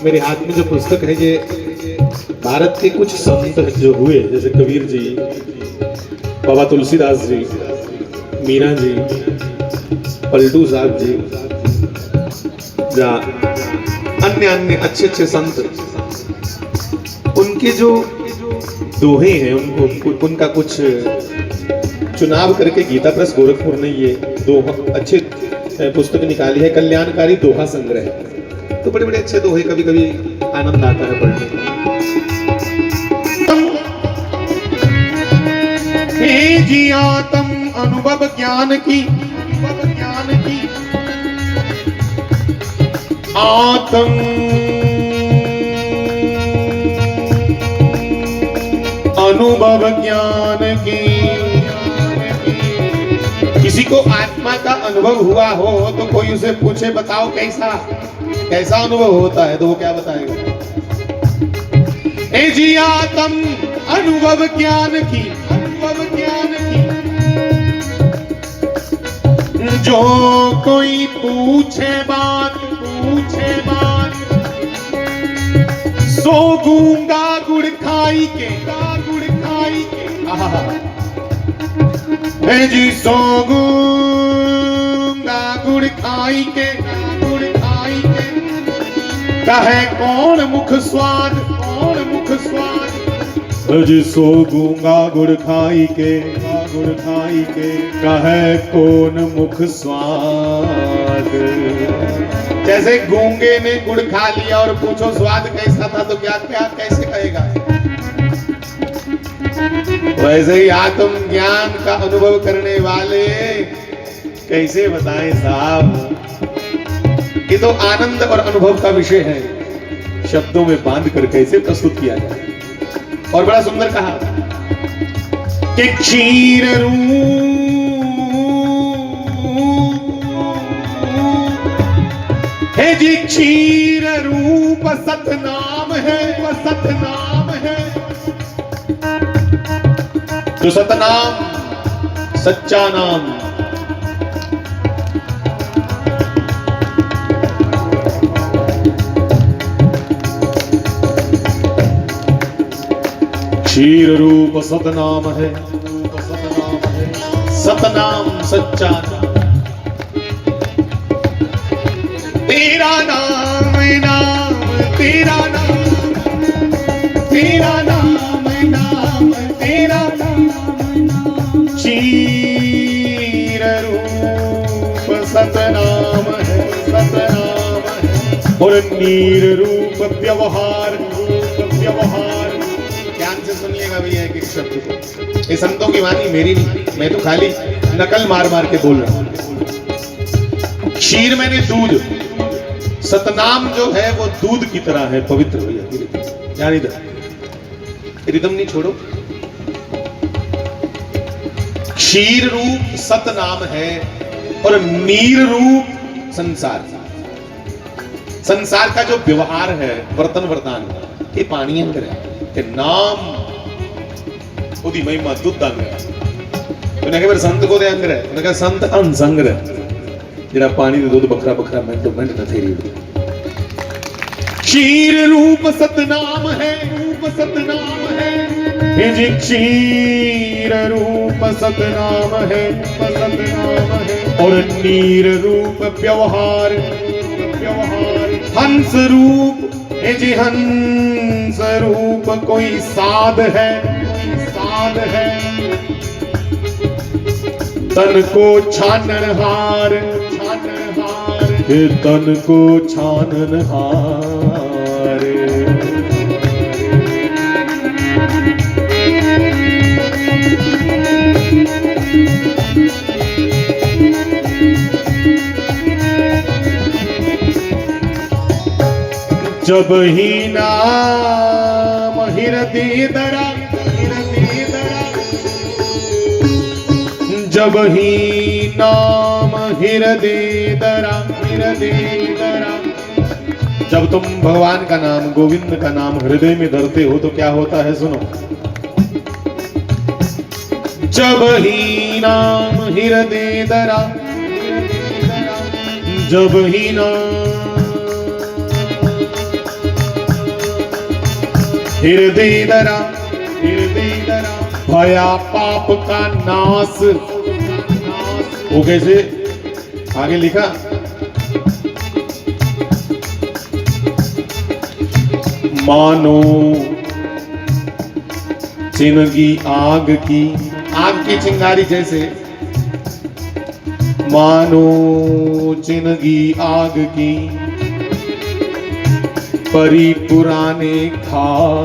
मेरे हाथ में जो पुस्तक है ये भारत के कुछ संत जो हुए, जैसे कबीर जी, बाबा तुलसीदास जी, मीरा जी, पलटू साहब जी, या अन्य अन्य अच्छे अच्छे संत, उनके जो दोहे हैं उनका कुछ चुनाव करके गीता प्रेस गोरखपुर ने ये दोहा अच्छे पुस्तक निकाली है, कल्याणकारी दोहा संग्रह। तो बड़े बड़े अच्छे दोहे, कभी कभी आनंद आता है पढ़ने में। हे जिया तुम अनुभव ज्ञान की आत्म अनुभव ज्ञान की। किसी को आत्मा का अनुभव हुआ हो तो कोई उसे पूछे बताओ कैसा अनुभव होता है, तो वो क्या बताएगा? ए जी आत्म अनुभव ज्ञान की जो कोई पूछे बात सो गूंगा गुड़ खाई के है जी, सो गूंगा गुड़ खाई के कहे कौन मुख स्वाद जी, सो गूंगा गुड़ खाई के कहे कौन मुख स्वाद। जैसे गूंगे ने गुड़ खा लिया और पूछो स्वाद कैसा था तो क्या कैसे कहेगा? वैसे ही आत्म ज्ञान का अनुभव करने वाले कैसे बताएं साहब? ये तो आनंद और अनुभव का विषय है, शब्दों में बांध कर कैसे प्रस्तुत किया जाए। और बड़ा सुंदर कहा कि क्षीर है जी, क्षीर रूप सतनाम है जो सतनाम सच्चा नाम। क्षीर रूप सतनाम है, सतनाम सच्चा नाम। तेरा नाम तेरा नाम क्षीर रूप सतनाम है और नीर रूप व्यवहार। ध्यान से सुनिएगा भैया एक शब्द को, ये संतों की वाणी मेरी नहीं, मैं तो खाली नकल मार के बोल रहा हूं। क्षीर मैंने दूध, सतनाम जो है वो दूध की तरह है, पवित्र भैया। ध्यान इधर, रिदम नहीं छोड़ो। क्षीर रूप सतनाम है और नीर रूप संसार का जो व्यवहार है, वर्तन वर्तान, ये पानी अंदर है, ये नाम ओदी महिमा दुध अंग है। उन्हें कहा संत को दे अंग है, उन्हें कहा संत अनसंग है, जिरा पानी दे दूध बखरा मिनटों मिनट न थेरी। क्षीर रूप सतनाम है जी, क्षीर रूप सतनाम है और नीर रूप व्यवहार। हंस रूप है जी, हंस रूप कोई साध है तन को छाननहार, तन को छाननहार। जब ही नाम हृदय दरा, जब ही नाम हृदय दरा। जब तुम भगवान का नाम, गोविंद का नाम हृदय में धरते हो तो क्या होता है, सुनो। जब ही नाम हृदय दरा, जब ही नाम हृदय धरा भया पाप का नाश। वो कैसे आगे लिखा, मानो चिनगी आग की चिंगारी जैसे, मानो चिनगी आग की परी पुराने खास।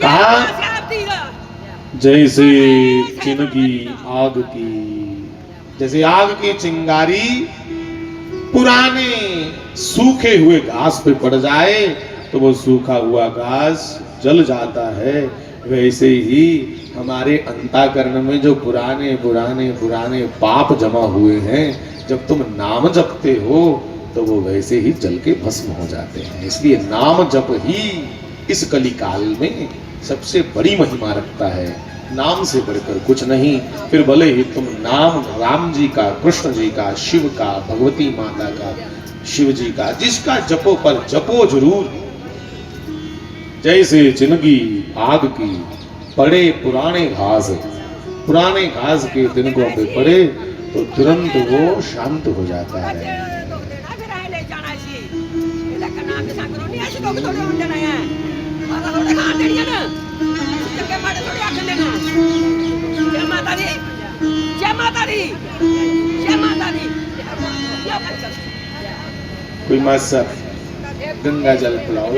कहा जैसे चिनगी आग की, जैसे आग की चिंगारी पुराने सूखे हुए घास पे पड़ जाए तो वो सूखा हुआ घास जल जाता है, वैसे ही हमारे अंतःकरण में जो पुराने पुराने पुराने पाप जमा हुए हैं, जब तुम नाम जपते हो तो वो वैसे ही जल के भस्म हो जाते हैं। इसलिए नाम जप ही इस कली काल में सबसे बड़ी महिमा रखता है, नाम से बढ़कर कुछ नहीं। फिर भले ही तुम नाम राम जी का, कृष्ण जी का, शिव का, भगवती माता का, शिव जी का, जिसका जपो पर जपो जरूर। जैसे जिंदगी आग की पड़े पुराने घास के तिनकों पे पड़े तो तुरंत वो शांत हो जाता है। कोई मासा गंगा जल पिलाओ।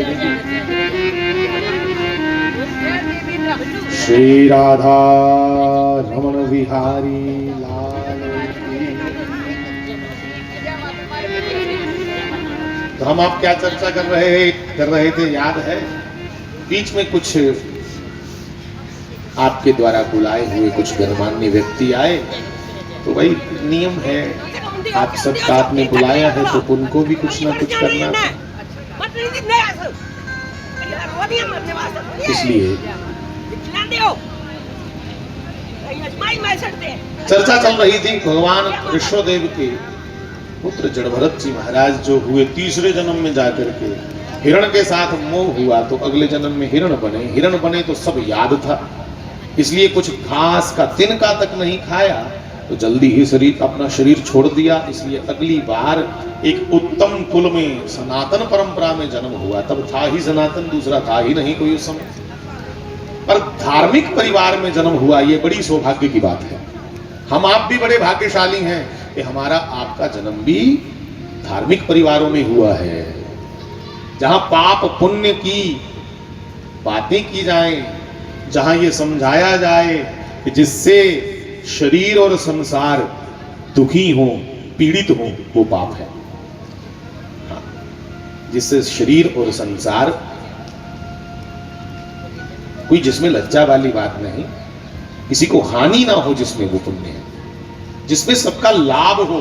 श्री राधा रमन विहारी लाल की। तो हम आप क्या चर्चा कर रहे थे याद है? बीच में कुछ आपके द्वारा बुलाए हुए कुछ गणमान्य व्यक्ति आए, तो वही नियम है, आप सबका आपने बुलाया है तो उनको भी कुछ ना कुछ करना था। इसलिए चर्चा चल रही थी भगवान ऋषभदेव के पुत्र जड़भरत जी महाराज जो हुए, तीसरे जन्म में जाकर के हिरण के साथ मोह हुआ तो अगले जन्म में हिरण बने तो सब याद था, इसलिए कुछ घास का तिनका तक नहीं खाया तो जल्दी ही अपना शरीर छोड़ दिया। इसलिए अगली बार एक उत्तम कुल में सनातन परंपरा में जन्म हुआ, तब था ही सनातन, दूसरा था ही नहीं कोई उस समय, पर धार्मिक परिवार में जन्म हुआ, ये बड़ी सौभाग्य की बात है। हम आप भी बड़े भाग्यशाली हैं कि हमारा आपका जन्म भी धार्मिक परिवारों में हुआ है, जहां पाप पुण्य की बातें की जाएं, जहां ये समझाया जाए कि जिससे शरीर और संसार दुखी हो, पीड़ित हो, वो पाप है। हाँ, जिससे शरीर और संसार कोई जिसमें लज्जा वाली बात नहीं, किसी को हानि ना हो जिसमें वो पुण्य है, जिसमें सबका लाभ हो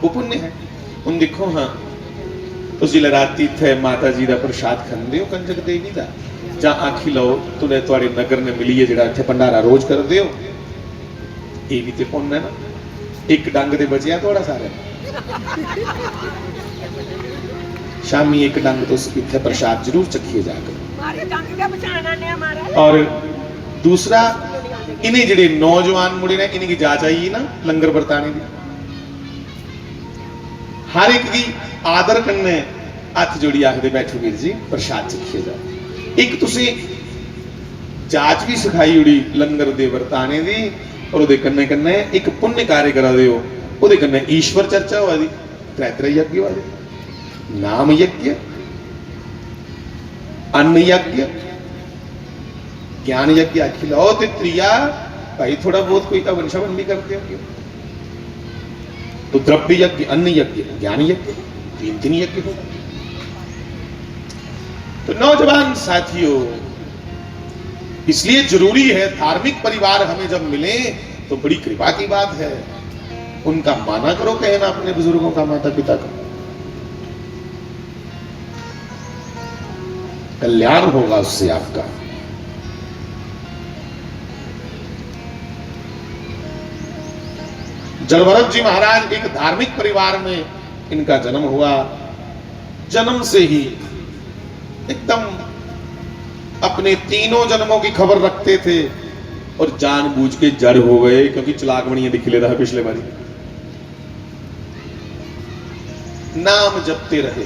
वो पुण्य है। उन देखो हाँ उस जिले राती थे माता जी का प्रसाद खाते हो कंजक देवी का, जा आखी लो तुने तुहाडे नगर ने मिली है जेड़ा इत्थे भंडारा रोज कर दे हो, ये भी ते पुण्य है ना, एक डंग दे बचिया थोड़ा सारे शामी एक डंग तो इत्थे प्रसाद जरूर चखिए जाकर। और दूसरा इन्हें जेडे नौजवान मुड़े ने इन्हें की जांच आई ना लंगर बरताने की, हर एक की आदर करने हथ जोड़ी आखदे बैठो वीर जी प्रसाद चखिए जाओ। एक तुसी जांच भी सिखाई उड़ी लंगर दे बरताने दी, और उहदे कन्ने कन्ने एक पुण्य कार्य करा दिओ, उहदे कन्ने ईश्वर चर्चा होआ दी, त्रैत्र यज्ञ होआ दी, नाम यज्ञ, अन्न यज्ञ, ज्ञान यज्ञ खिलाओ ते त्रिया भाई थोड़ा बहुत कोई का वंशावन भी करते हो तो द्रव्य यज्ञ, अन्न यज्ञ, ज्ञान यज्ञ, तीन यज्ञ होगा। तो नौजवान साथियों, इसलिए जरूरी है धार्मिक परिवार हमें जब मिले तो बड़ी कृपा की बात है, उनका माना करो कहना अपने बुजुर्गों का, माता पिता का। कल्याण होगा उससे आपका। जड़भरत जी महाराज एक धार्मिक परिवार में इनका जन्म हुआ। जन्म से ही एकदम अपने तीनों जन्मों की खबर रखते थे और जानबूझ के जड़ हो गए, क्योंकि चलाक बनिया दिख लेता है पिछले बारी। नाम जपते रहे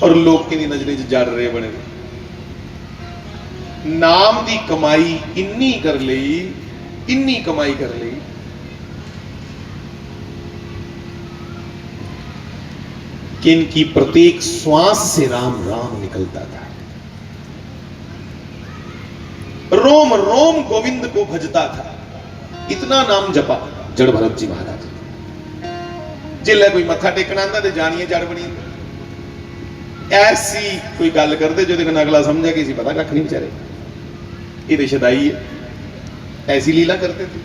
और लोग की नजरें जड़ रहे बने। नाम दी कमाई इन्नी कर ली, इन्नी कमाई कर ली कि इनकी प्रत्येक श्वास से राम राम निकलता था। रोम रोम गोविंद को भजता था, इतना नाम जपा जड़भरत जी महाराज। जिले कोई मत्था टेकना आंदा ते जानिए जड़ बनी। ऐसी कोई गल करते जो अगला समझा कि पता कख नहीं बेचारे, ये शदाई है, ऐसी लीला करते थे।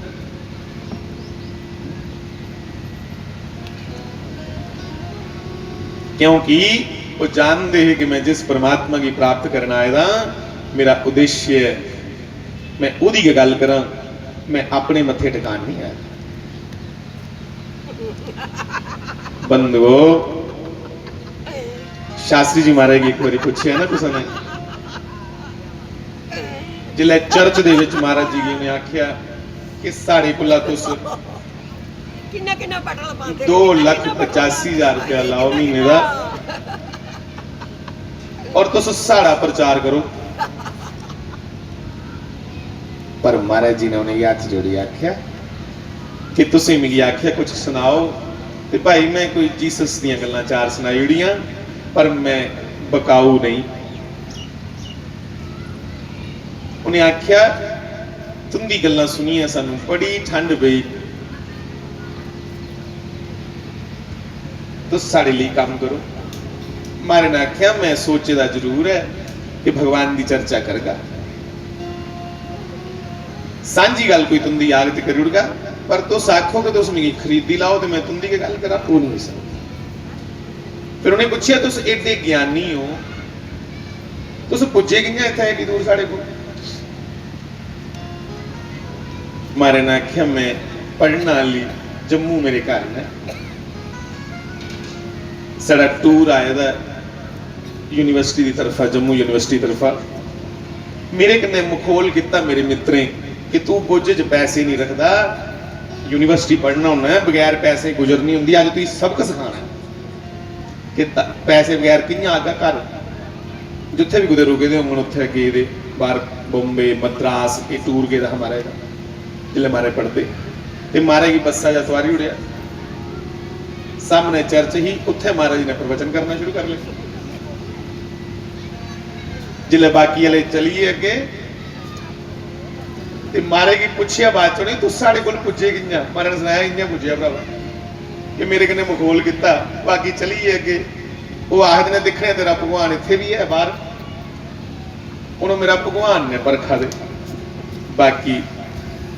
क्योंकि वो जानते हैं कि मैं जिस परमात्मा की प्राप्त करना आया, मेरा उद्देश्य है मैं उदी की गल करा, मैं अपने मत्थे टिकान नहीं आया। बंधुओ, शास्त्री जी महाराज की एक बारी पूछे ना किसी ने, जिले चर्च दे विच महाराज जी ने आख्या कि साढ़े कोला तुस 2,85,000 रुपया लाओ महीने का और तुस साड़ा प्रचार करो। पर महाराज जी ने उन्हें हाथ जोड़ी आख्या कि तुसीं मिगी आख्या कुछ सुनाओ, ते भाई मैं कोई जीसस दियां गल्लां 4 सुनाई उड़ियां, पर मैं बकाऊ नहीं। उन्हें आख्या तुंदी गल्लां सुनिया सानू बड़ी ठंड पई, तो साढ़े लिए काम करो। मारे ने आख्या मैं सोचेदा जरूर है कि भगवान की चर्चा करगा, सांझी गल कोई तुंदी आग ते करी उड़गा, पर तुस आखो कि तुस मिगी खरीदी लाओ तो मैं तुंदी के गल करा, वो नहीं सकदा। फिर उन्हें पूछया तुस एडे ज्ञानी हो, तुस पुज्जे कियां इत्थे एडी दूर साढ़े को? मारे ने आख्या मैं पढ़ने वाली, जम्मू मेरे घर ने, साड़ा टूर आया था यूनिवर्सिटी की तरफा, जम्मू यूनिवर्सिटी तरफा। मेरे कन्ने मुखोल किया मेरे मित्रें कि तू बोझे च पैसे नहीं रखता, यूनिवर्सिटी पढ़ना होना है, बगैर पैसे गुजर नहीं होंगी। अज तुम सबक सिखाना कि पैसे बगैर कियां आगा घर, जिथे भी कुछ रुके होंगे उत्थे गए बाहर, बॉम्बे मद्रास, ये टूर गए हमारे का जिले मारे पढ़ते, तो मारे की बसा या सवारी उड़िया सामने चर्च ही, उत्थे महाराज जी ने प्रवचन करना शुरू कर लिया। जिले बाकी वाले चलीए अगे, ते मारे की पूछया बात चो नहीं तू साढ़े कोल पुजे कियां? मारे ने सुनाया इयां पुजया भरावा कि मेरे कन्ने मखौल किया, बाकी चलीए अगे। वो आखदे ने दिखने तेरा भगवान इत्थे भी है बाहर, उन्होंने मेरा भगवान ने परखा दे, बाकी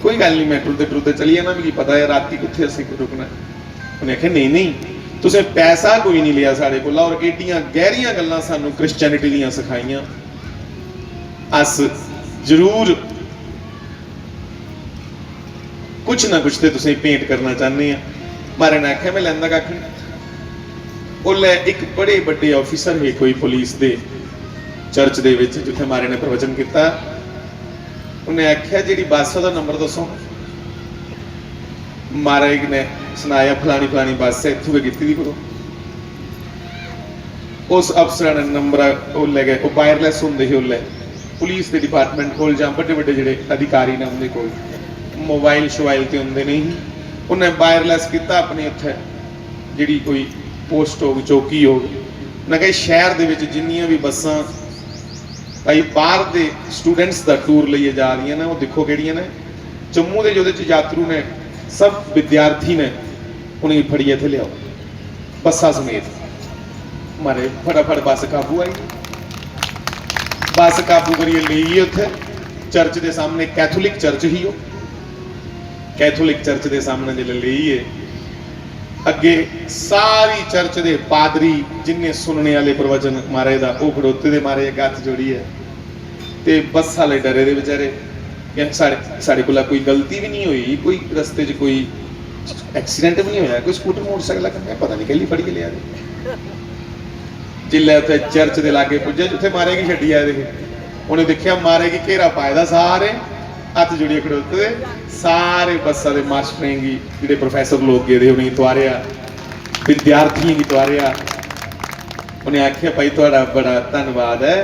कोई गल नहीं, मैं टुरदे टुरदे चली जाना, मिगी पता है राती कित्थे असीं रुकना। उन्हें आख्या नहीं नहीं, तुसें पैसा कोई नहीं लिया साढ़े कोला, और एडियां गहरियां गल्लां सानू क्रिश्चियनिटी दियां सिखाइयां, अस जरूर कुछ ना कुछ तो तुसें भेंट करना चाहते हैं। मारे ने आख्या मैं लैंदा कख नहीं। ओल्ले एक बड़े बड़े ऑफिसर है कोई पुलिस दे चर्च दे विच, जिथे मारे ने प्रवचन किया, उन्हें आख्या जी बस का नंबर दसो। महाराज ने सुनाया फलानी फलानी बस है, इत्थों गिनती करो। उस अफसर ने नंबर ले गए, वायरलैस होंगे ही उल्ले पुलिस के डिपार्टमेंट को, बड़े बड़े जोड़े अधिकारी ने उन्हें को मोबाइल शोबाइल तो होंगे नहीं, उन्हें वायरलैस किया अपने उत्थे जी कोई पोस्ट हो चौकी हो, उन्हें कहा शहर के जिन्नियां भी बसां भाई बाहर के स्टूडेंट्स का टूर लिए जा रही हैं, वो देखो किहड़ियां ने, जम्मू के जो यात्रु ने सब विद्यार्थी ने, उन्हें फड़िए इत्थे लियाओ बसा समेत। मारे फटाफट बस काबू आई, बस काबू करिए ली उत्थे चर्च के सामने, कैथोलिक चर्च ही हो, कैथोलिक चर्च के सामने जो लीए अगे सारी चर्च दे पादरी जिन्ने सुनने वाले प्रवचन महाराज दा वो खड़ोते दे मारे हत्थ जोड़ी है ते बस वाले डरे दे बेचारे कि साढ़े कोला कोई गलती भी नहीं हुई, कोई रस्ते च कोई एक्सीडेंट भी नहीं होया, कोई स्कूटर मोटरसाइकिल कन्नै पता नहीं कहली फड़ी के लिया जिल्लै उत्थे चर्च दे लागे पुज्जे जिथे मारे की छड्डी आए थे उन्हें देखिया मारे की घेरा पाए दा सारे हत्थ जोड़िए खड़ोते दे सारे बस्सा दे मास्टरें गी जिहड़े प्रोफैसर लोग गए उन्हें तुआरिया विद्यार्थियों गी तुआरिया उन्हें आखिया भाई तुहाड़ा बड़ा धन्नवाद है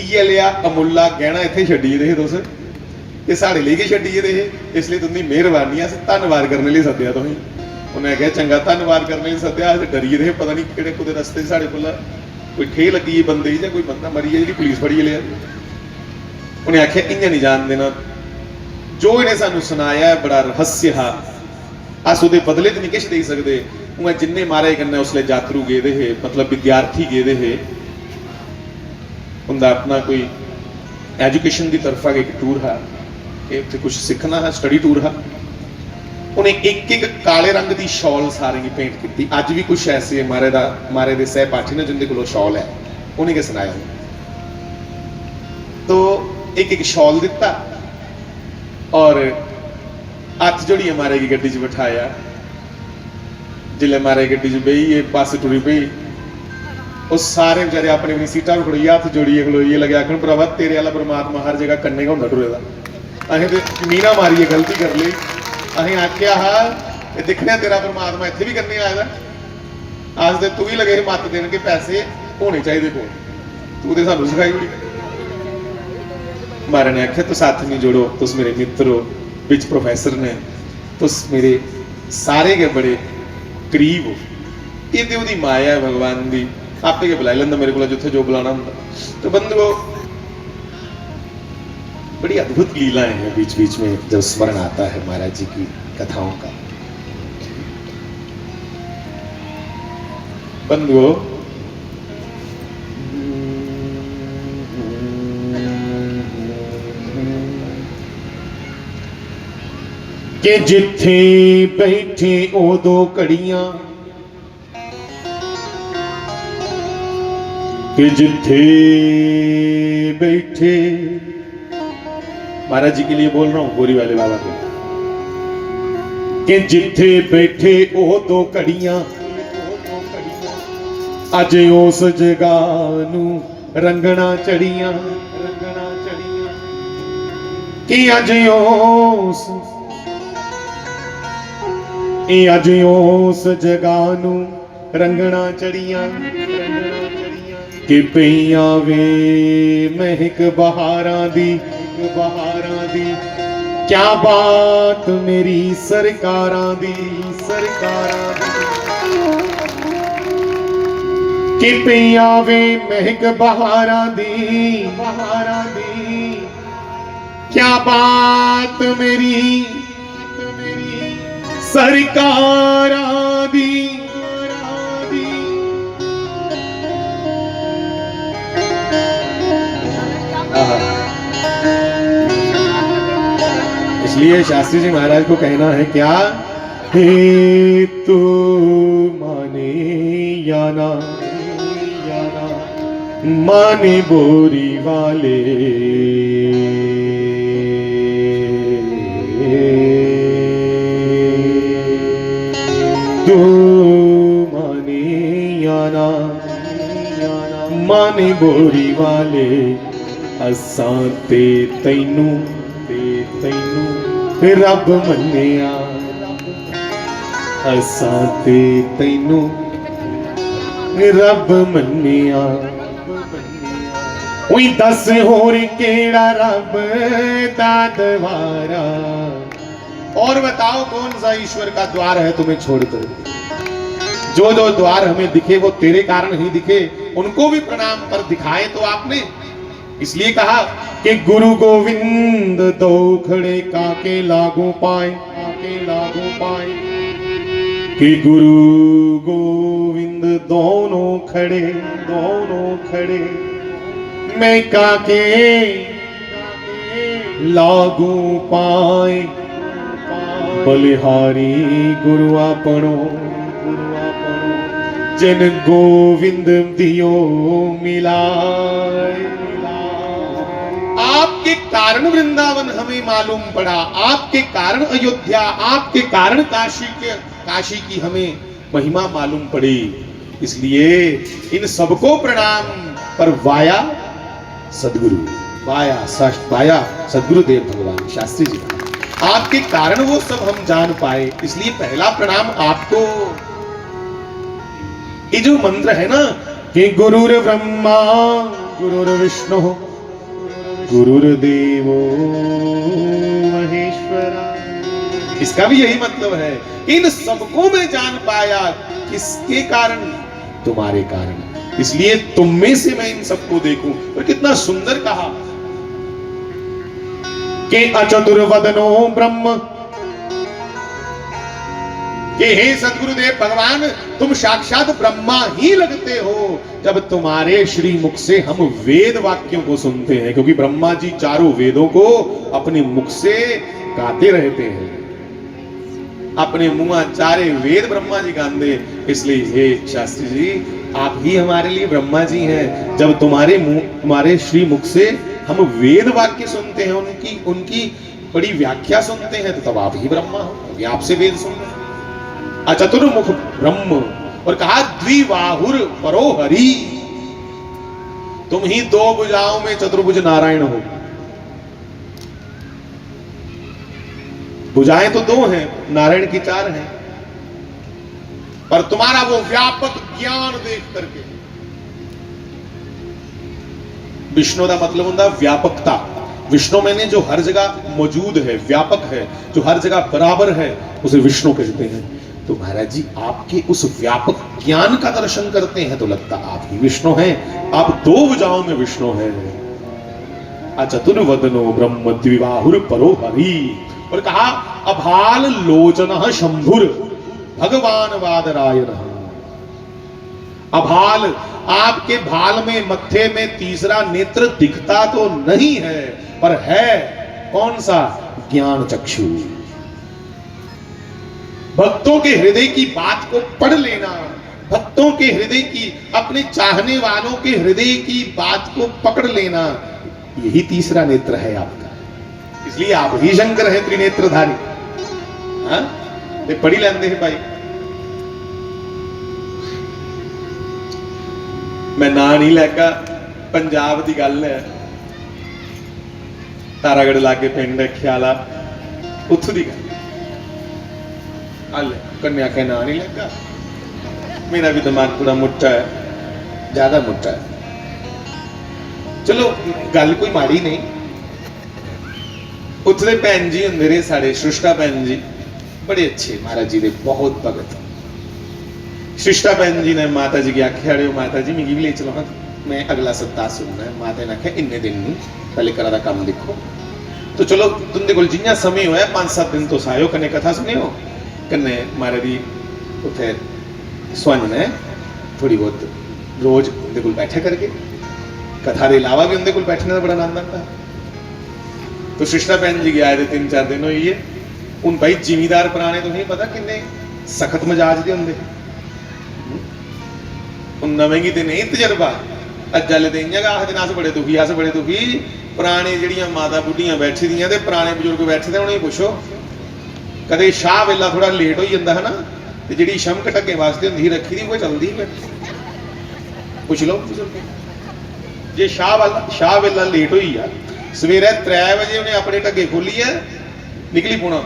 इयै लिया अमुल्ला गहना इत्थे छड्डी दे तुस ये साढ़े लिए छड्डी दे इसलिए तुंदी मेहरबानी अस धन्नवाद करने लिए सद्देआ तुसीं उन्हें आखिया चंगा धन्नवाद करने लिए सद्देआ अस डरिए दे पता नहीं किहड़े कुदे रस्ते साढ़े कोल कोई ठेह लगी है बंदे जां कोई बंदा मरी है जी पुलिस फड़ी लिया उन्हें आखिया इयां नहीं जान देना जो इन्हें सानू सुनाया है बड़ा रहस्य हा अस उहदे बदले तो नहीं किश दे सकदे उन्हें जिन्ने मारे कन्नै उसले यात्रु गए दे हे मतलब विद्यार्थी गए दे हे उनका अपना कोई एजुकेशन की तरफा एक टूर हा इत्थे कुछ सीखना है स्टडी टूर हा उन्हें एक एक काले रंग की शॉल सारे की भेंट की अज भी कुछ ऐसे मारे दे सहपाठी ने जिंदे कोल शॉल है उन्हें क्या सुनाया तो एक एक शॉल दिता और हथ जोड़िए मारे की गड्डी च बिठाया जिले मारे गड्डी च बही ये बस टुरी पई उस सारे बेचारे अपनी अपनी सीटा पर खड़ोइए हथ जोड़िए खड़ोइए लगे आखन भरावा तेरे वाला परमात्मा हर जगह कन्ने का होंदा टुरे दा असें ते मीना मारिए गलती कर ली असें आख्या हा दिखने तेरा परमात्मा इत्थे भी करने आया अस ते तू ही लगे मत देन के पैसे होने चाहिए कोल तू ते सानू सिखाई बड़ी मारे ने आख्या तुस हथ नहीं जोड़ो तुस मेरे मित्र हो बिच प्रोफैसर ने तुस मेरे सारे के बड़े करीब हो ये तो उसकी माया है भगवान की आपे के बुला लेंदा मेरे को जिथे जो बुलाना होंदा तो बंधुओं बड़ी अद्भुत लीलाएं हैं बीच बीच में जब स्मरण आता है महाराज जी की कथाओं का बंधुओं कि जिथे बैठे ओ दो कड़ियां कि जिथे बैठे महाराज जी के लिए बोल रहा हूं गोरी वाले बाबा के कि जिथे बैठे ओ दो कड़ियां अज उस जगह नू रंगना चढ़ियां कि अज उस जगह नू रंगना चढ़ियां कि पईयां वे महक बहारां दी क्या बात मेरी सरकारां दी कि पईयां वे महक बहारां दी क्या बात मेरी सरकारां दी इसलिए शास्त्री जी महाराज को कहना है क्या हे तू माने या ना माने बोरी वाले तू माने या ना माने बोरी वाले असां ते तैनू रब मन्निया असां ते तैनू रब मन्निया उई दस होर केड़ा रब दा द्वारा और बताओ कौन सा ईश्वर का द्वार है तुम्हें छोड़कर जो जो द्वार हमें दिखे वो तेरे कारण ही दिखे उनको भी प्रणाम पर दिखाए तो आपने इसलिए कहा कि गुरु गोविंद दो खड़े काके लागू पाए कि गुरु गोविंद दोनों खड़े मैं काके लागू पाए बलिहारी गुरु आपनो जिन गोविंद दियो मिलाए। आपके कारण वृंदावन हमें मालूम पड़ा, आपके कारण अयोध्या, आपके कारण काशी की हमें महिमा मालूम पड़ी। इसलिए इन सबको प्रणाम, पर वाया सदगुरु, वाया सदगुरुदेव भगवान शास्त्री जी, आपके कारण वो सब हम जान पाए, इसलिए पहला प्रणाम आपको। ये जो मंत्र है ना कि गुरुर ब्रह्मा गुरुर विष्णु गुरुर्देवो महेश्वरा, इसका भी यही मतलब है। इन सबको मैं जान पाया, किसके कारण? तुम्हारे कारण। इसलिए तुम में से मैं इन सबको देखूं। तो कितना सुंदर कहा कि अचतुर्वदनो ब्रह्म, कि हे सदगुरुदेव भगवान, तुम साक्षात ब्रह्मा ही लगते हो जब तुम्हारे श्री मुख से हम वेद वाक्यों को सुनते हैं, क्योंकि ब्रह्मा जी चारों वेदों को अपने मुख से गाते रहते हैं। अपने मुंह चारे वेद ब्रह्मा जी गाते, इसलिए हे शास्त्री जी, आप ही हमारे लिए ब्रह्मा जी हैं। जब तुम्हारे श्री मुख से हम वेद वाक्य सुनते हैं, उनकी बड़ी व्याख्या सुनते हैं, तो तब आप ही ब्रह्मा हो, आपसे वेद सुन रहे हैं। अचतुर्मुख ब्रह्म, और कहा द्विबाहुर परो हरि, तुम ही दो भुजाओं में चतुर्भुज नारायण हो। भुजाएं तो दो हैं, नारायण की चार हैं, पर तुम्हारा वो व्यापक ज्ञान देख करके, विष्णु का मतलब होता व्यापकता। विष्णु मैंने जो हर जगह मौजूद है, व्यापक है, जो हर जगह बराबर है, उसे विष्णु कहते हैं। तो महाराज जी, आपके उस व्यापक ज्ञान का दर्शन करते हैं तो लगता आप ही विष्णु हैं, आप दो भुजाओं में विष्णु हैं। अचतुर्वदनो ब्रह्म द्विबाहुर परो हरि, और कहा अभाल लोचन शंभुर भगवान वादरायण। अभाल, आपके भाल में, मत्थे में तीसरा नेत्र दिखता तो नहीं है, पर है कौन सा? ज्ञान चक्षु। भक्तों के हृदय की बात को पढ़ लेना, भक्तों के हृदय की, अपने चाहने वालों के हृदय की बात को पकड़ लेना, यही तीसरा नेत्र है आपका। इसलिए आप ही शंकर हैं त्रिनेत्रधारी। हाँ, ये पढ़ी लेंदे हैं भाई। मैं ना नहीं लैगा, पंजाब की गल है, तारागढ़ लागे पिंड ख्याला, उत्थों की गल। कन्या के ना नहीं लगा, मेरा भी दिमाग पूरा मुट्टा है, ज्यादा मुट्टा है। चलो गल कोई माड़ी नहीं। उत्थे भैन जी होंदे रहे साढ़े, सृष्टा भैन जी बड़े अच्छे, महाराज जी दे बहुत भगत। सृष्टा भैन जी ने माता जी की आख्या, माता जी मिगी भी ले चलो, मैं अगला सप्ताह सुनना है। माता ने आख्या इन्ने दिन नहीं, पहले करा दा काम देखो। तो चलो तुंदे कोल जिन्ना समय होया 5-7 दिन तो सायो, कन्ने कथा सुनियो, कन्ने महाराज जी उत्थे सुन है थोड़ी बहुत रोज उनके कोल बैठे करके, कथा के अलावा भी उनके कोल बैठने का बड़ा आनंद आता है। तो सृष्टा भैन जी गया 3-4 दिन हुई है। उन भाई जिमीदार पुराने तो नहीं पता किन्ने सख्त मजाज के होंगे, उन नवेंगी ते नहीं तजर्बा। अजल ते इयां आखदे अस बड़े दुखी, अस बड़े दुखी। पुराने जिहड़ियां माता बुढ़ियां बैठी दियां ते पुराने बजुर्ग बैठे थे, उन्हें पुछो, कदे शाह वेला थोड़ा लेट हो जाता है ना, तो जी शमक ढक्के वास्ते होंगी रखी दी, वो चलती है, पुछ लो जे शाह वेला लेट हुई है, सवेरे 3 बजे उन्हें अपने ढक्के खोली है, निकली पौना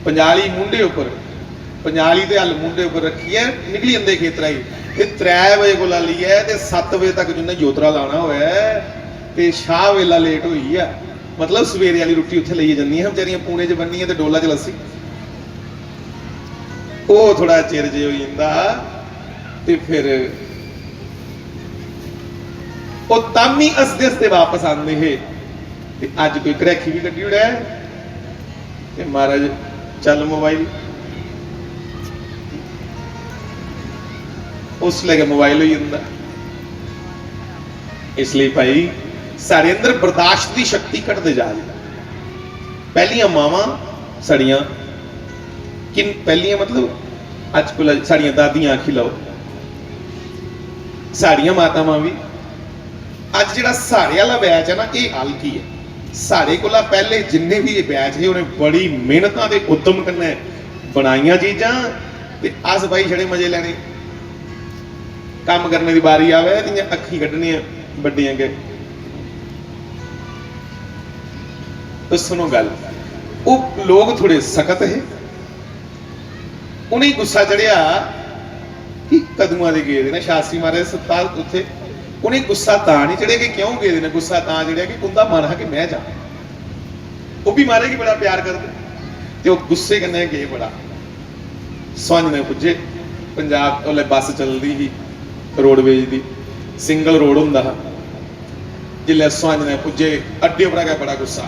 50 मुंडे उपर, 50 ते हल मुंडे उपर रखी है, निकली जंदे खेतरा ही। 3 बजे को ला ली है, 7 बजे तक जिन्हें जोतरा लाना होया ते शाह वेला लेट हुई है। मतलब सवेरे वाली रोटी उत्थे लई जानी है, बेचारियां पूने च बननी है, डोला च लस्सी, वो थोड़ा चिर जे हो जाता, ते फिर वो तामी हसदे हसदे वापस आते है। अज कोई घरैखी भी कड्डी उड़ा है, महाराज चल मोबाइल, उस लगे मोबाइल हो जाता। इसलिए भाई साढ़े अंदर बर्दाश्त की शक्ति घटते जा रही। पहलियां मावां सड़ियां, किन पहलियां मतलब अजकल साड़ियां दादियां आखी लो, साड़ियां मातावां भी अज जिहड़ा साड़े वाला बैच है ना, ये आलकी है। साड़े कोला पहले जिन्ने भी ये बैच है उन्हें बड़ी मेहनत के उद्यम करना बनाइया चीज़ां, ते अस भाई छड़े मजे लेने, काम करने की बारी आवे ते अखी कड्ढनी बड्डियां के। तो सुनो गल, वो लोग थोड़े सख्त है, उन्हें गुस्सा चढ़िया कि कदूआं दे गए ने शास्त्री महाराज अस्पताल उत्थे, उन्हें गुस्सा तां नहीं चढ़िया कि क्यों गए ने, गुस्सा तां चढ़िया कि उनका मन है कि मैं जा, वो भी महाराज की बड़ा प्यार करते, तो गुस्से कन्नै गए बड़ा। संज ने पुजे पंजाब वाले बस चलती ही रोडवेज की, सिंगल रोड होंदा हा, जिल्लै संज ने पुजे अड्डे पर गया बड़ा गुस्सा,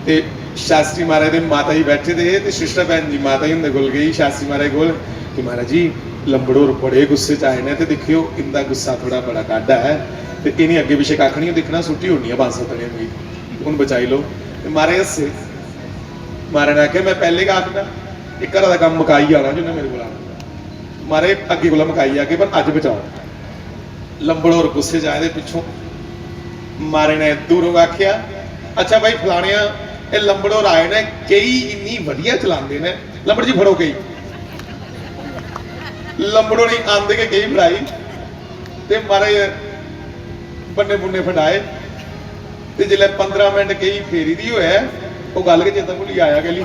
ते शास्त्री महाराज दे माता जी बैठे थे, ते सिस्टर भैन जी माता जी उन्हें कोल गई शास्त्री महाराज कोल कि महाराज जी लंबड़ोर बड़े गुस्से च आए ने, ते देखियो इनका गुस्सा थोड़ा बड़ा काढ़ा है, ते इन्हें अगे पिछे कख नहीं दिखना, सुट्टी होनी है 500 तड़ियां की, उन बचाई लो। महाराज हस्से, महाराज ने आख्या मैं पहले का आखना कि घर का काम मुकाई आना जिन्हें मेरे को आना, महाराज अगे को मुकाई आके पर अज बचाओ। लंबड़ोर गुस्से च आए दे पिछों, महाराज ने दूरों आख्या अच्छा भाई फलाने ये लंबड़ोर आए ने, कई इन्नी वधिया चलाते ने, लंबड़ जी फड़ो कई, लंबड़ों ने आंदे के कई फड़ाई, ते महाराज बन्ने बुन्ने फटाए, ते जिसले 15 मिनट कई फेरी दी होया वो गल के चेता भुली आया गली।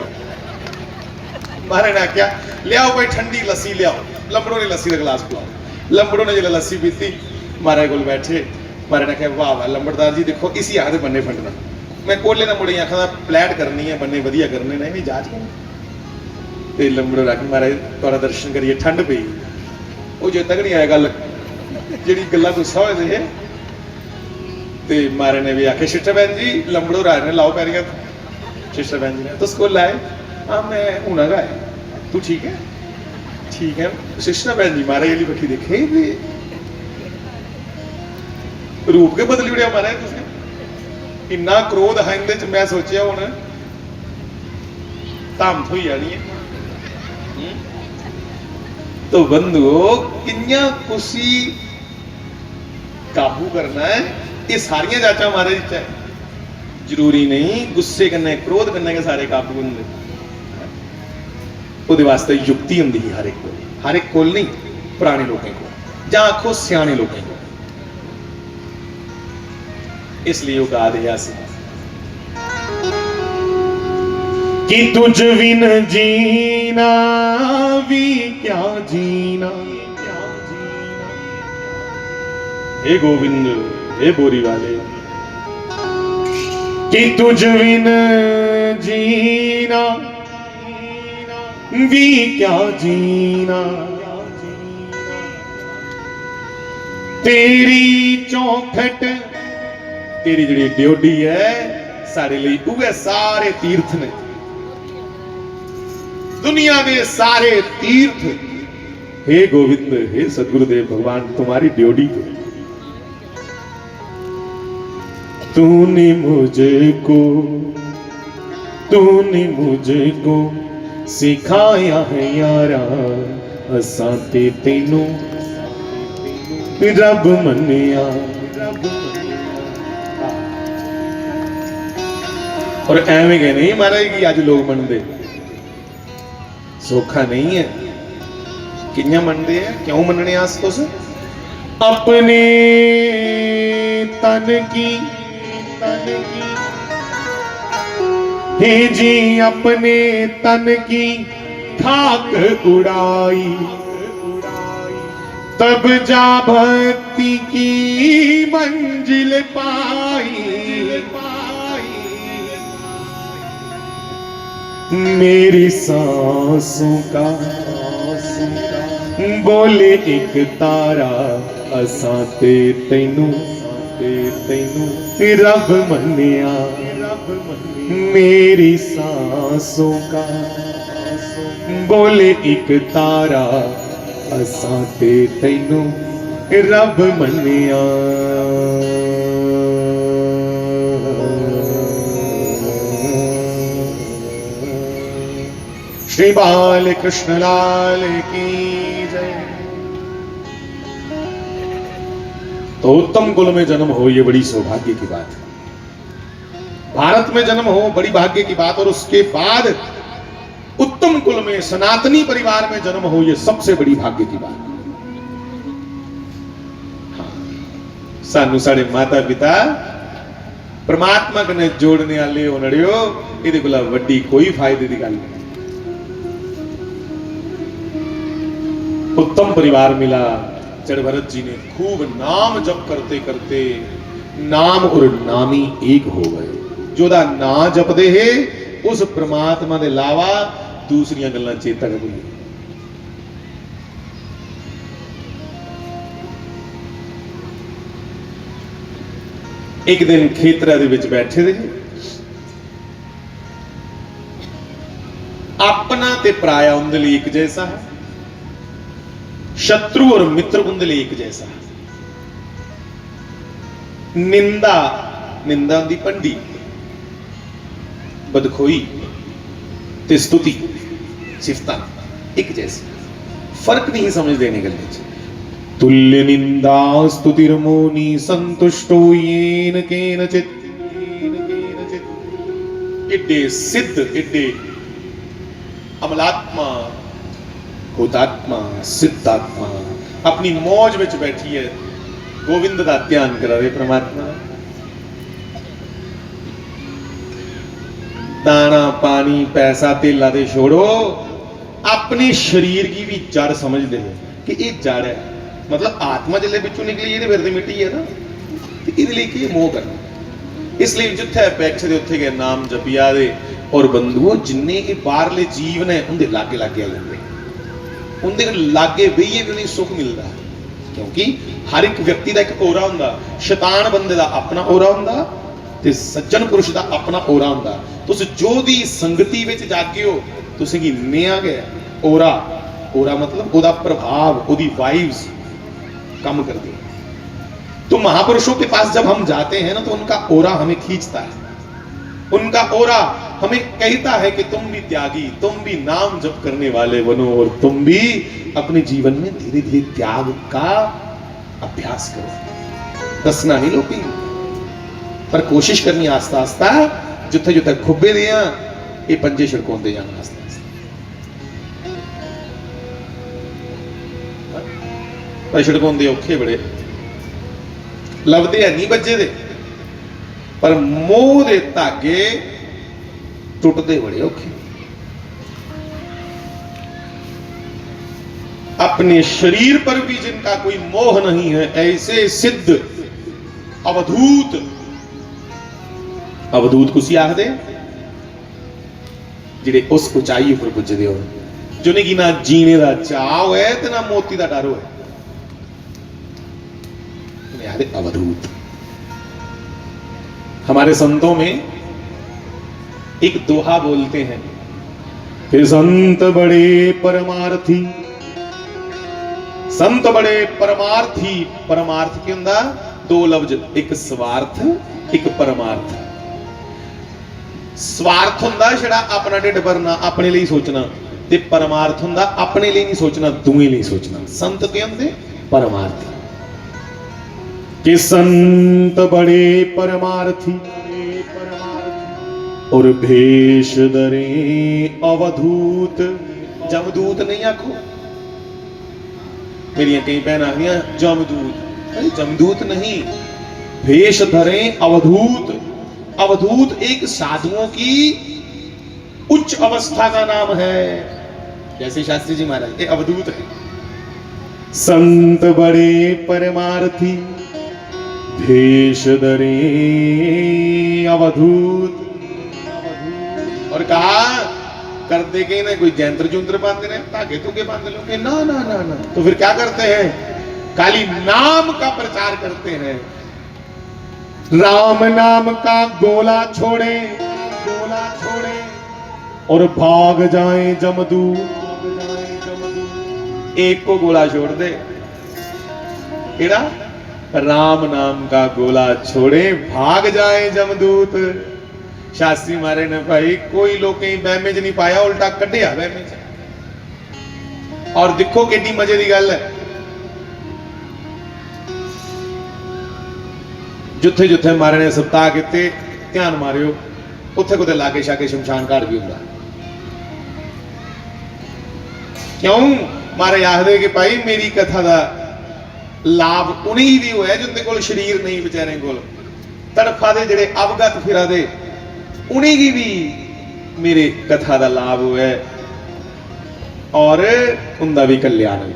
महाराज ने आख्या लियाओ भाई ठंडी लस्सी लियाओ, लंबड़ों ने लस्सी का गिलास पिलाओ। लंबड़ों ने जिसले लस्सी पीती, महाराज को बैठे, महाराज ने आख्या वाह वाह लंबड़दार जी देखो इसी आखते बन्ने फंडना, मैं कोले ना मुड़े आखा प्लैट करनी है, बन्ने वधिया करने ने, नहीं जांच करनी। ते लंबड़ों आख महाराज तुहाडा दर्शन करिए ठंड पई, वो जे तक नहीं आया गल जिहड़ी गल्लां गुस्सा होए थे। ते महाराज ने भी आखे सिस्टर बहन जी लंबड़ों आए ने, लाओ पैरियां। सिस्टर बहन जी ने तुस कोल आए, हाँ मैं हूं आया, तू ठीक है? ठीक है। सिस्टर बहन जी महाराज वाली बखी देखे रूप के बदली उड़िया महाराज तुसीं, इन्ना क्रोध है इंदे च, मैं सोचिया हुण धाम थोई जानी है। तो बंधुओ किन्नियां कुसी काबू करना है, ये सारियां जांचा महाराज च है, जरूरी नहीं गुस्से कन्नै क्रोध कन्नै के सारे काबू होंदे, ਉਹਦੇ वास्ते युक्ति होंदी है हर एक कोल नहीं, पुराने लोगों को जां आखो सियाने लोगों को। इसलिए वो गा दिया कि तुझ बिन जीना भी क्या जीना, हे गोविंद हे बोरी वाले, कि तुझ बिन जीना भी क्या जीना, तेरी चौखट तेरी जी ड्योडी है सारे लिए उहे सारे तीर्थ ने, दुनिया के सारे तीर्थ। हे गोविंद हे सदगुरुदेव भगवान तुम्हारी ड्योडी को, तूने मुझको सिखाया है यारा, असां ते तैनू रब मन्निया। और एवं कह नहीं महाराज कि अज लोग मनते, सौखा नहीं है। कियां मनते हैं, क्यों मनने आस तुस? अपने तन की हे जी अपने तन की खाक उड़ाई, तब जा भक्ति की मंजिल पाई। मेरी सांसों का बोले एक तारा, असां ते तैनू रब मन्निया। मेरी सांसों का बोले एक तारा, असां ते तैनू रब मन्निया। श्री बाल कृष्ण लाल की जय। तो उत्तम कुल में जन्म हो ये बड़ी सौभाग्य की बात है। भारत में जन्म हो बड़ी भाग्य की बात, और उसके बाद उत्तम कुल में सनातनी परिवार में जन्म हो ये सबसे बड़ी भाग्य की बात। सानू साढ़े माता पिता परमात्मा कने जोड़ने वाले हो नड़ियो, इहदे कोला वड्डी कोई फायदे की गल नहीं। उत्तम परिवार मिला। जड़ भरत जी ने खूब नाम जप करते करते नाम और नामी एक हो गए। जोदा ना जपदे है उस परमात्मा के अलावा दूसरिया गल्लां चेता कर भूल। एक दिन खेतरा दे विच बैठे रहे, अपना ते पराया उनके लिए एक जैसा है, शत्रु और मित्र उनके लिए एक जैसा है। निंदा निंदा दी पंडी, बदखोई ते स्तुति सिफता एक जैसी, फर्क नहीं समझ देने गल। तुल्य निंदा स्तुतिर्मोनि संतुष्टो येन केनचित्। इड्डे सिद्ध इड्डे अमलात्मा हुतात्मा सिद्धात्मा अपनी मौज में बैठी है, गोविंद का ध्यान करा रहे परमात्मा। दाना पानी पैसा तेला दे छोड़ो, अपने शरीर की भी जड़ समझते हैं कि ये जड़ है। मतलब आत्मा जिले बिचों निकली ये फिर मिट्टी है ना, इसलिए मोह करना। इसलिए जिथे बैठे दे उत्थे गए नाम जपिया दे, और बंधुओं जिन्ने ये बाहरले जीव ने उनके लागे लागे आ जाते, उनके लागे बहिए भी नहीं सुख मिलता। क्योंकि हर एक व्यक्ति का एक ओरा होंदा, शैतान बंदे का अपना ओरा होंदा ते सज्जन पुरुष का अपना ओरा होंदा। तुस जो दी संगति विच जागे हो, तुसें की निया गया ओरा। ओरा मतलब ओदा प्रभाव, ओदी वाइब्स काम करती है। तो महापुरुषों के पास जब हम जाते हैं ना, तो उनका ओरा हमें खींचता है, उनका ओरा हमें कहता है कि तुम भी त्यागी, तुम भी नाम जप करने वाले बनो, और तुम भी अपने जीवन में धीरे धीरे त्याग का अभ्यास करो। दसना नहीं लोगी, पर कोशिश करनी आस्ता आस्ता, जिथे जिथे खुब्बे दिया ये पंजे छिड़कोंदे जाना आस्ता आस्ता। पर छिड़कोंदे औखे बड़े लभदे है नहीं बज्जे दे, पर मोह दे धागे टुटते बड़े औखे। अपने शरीर पर भी जिनका कोई मोह नहीं है, ऐसे सिद्ध अवधूत, अवधूत कुछ आखदे जिहड़े उस ऊंचाई पर पुजदे हो, जिन्हें की ना जीने का चाव है ते ना मोती का डर है, अवधूत। हमारे संतों में एक दोहा बोलते हैं कि संत बड़े परमार्थी, संत बड़े परमार्थी। परमार्थ के अंदर दो लफ्ज, एक स्वार्थ एक परमार्थ। स्वार्थ हुंदा छड़ा अपना ढिड भरना, अपने लिए सोचना, ते परमार्थ हुंदा अपने लिए नहीं सोचना, दूए लिए सोचना। संत के अंदर परमार्थी कि संत बड़े परमार्थी, और भेष धरे अवधूत। जमदूत नहीं आखो, मेरी कई बहन आखियां जमदूत, अरे जमदूत नहीं, भेष धरे अवधूत। अवधूत एक साधुओं की उच्च अवस्था का नाम है, जैसे शास्त्री जी महाराज ये अवधूत है। संत बड़े परमार्थी, भेष धरे अवधूत। और कहा करते के ना कोई जंत्र जुंत्र बांधते रहे, धागे तुगे बांध लो, ना ना ना ना। तो फिर क्या करते हैं? खाली नाम का प्रचार करते हैं। राम नाम का गोला छोड़े, गोला छोड़े और भाग जाए जमदूत। एक को गोला छोड़ दे, केड़ा? राम नाम का गोला छोड़े भाग जाए जमदूत। शास्त्री मारे ने भाई कोई लोग कहीं बहमे च नहीं पाया, उल्टा कढ़िया बहमे च। और देखो कितनी मजे की गल है, जिथे जिथे महाराज ने सप्ताह किते ध्यान मारियो, उत्थे कुते लागे शागे शमशान घाट भी होंदा। क्यों महाराज आखदे कि भाई मेरी कथा का लाभ उन्हीं भी होया जिंदे कोल शरीर नहीं, बेचारे कोल तड़फा दे जेड़े अवगत फिरा दे, उन्हीं की भी मेरे कथा का लाभ होया और उनका भी कल्याण हो।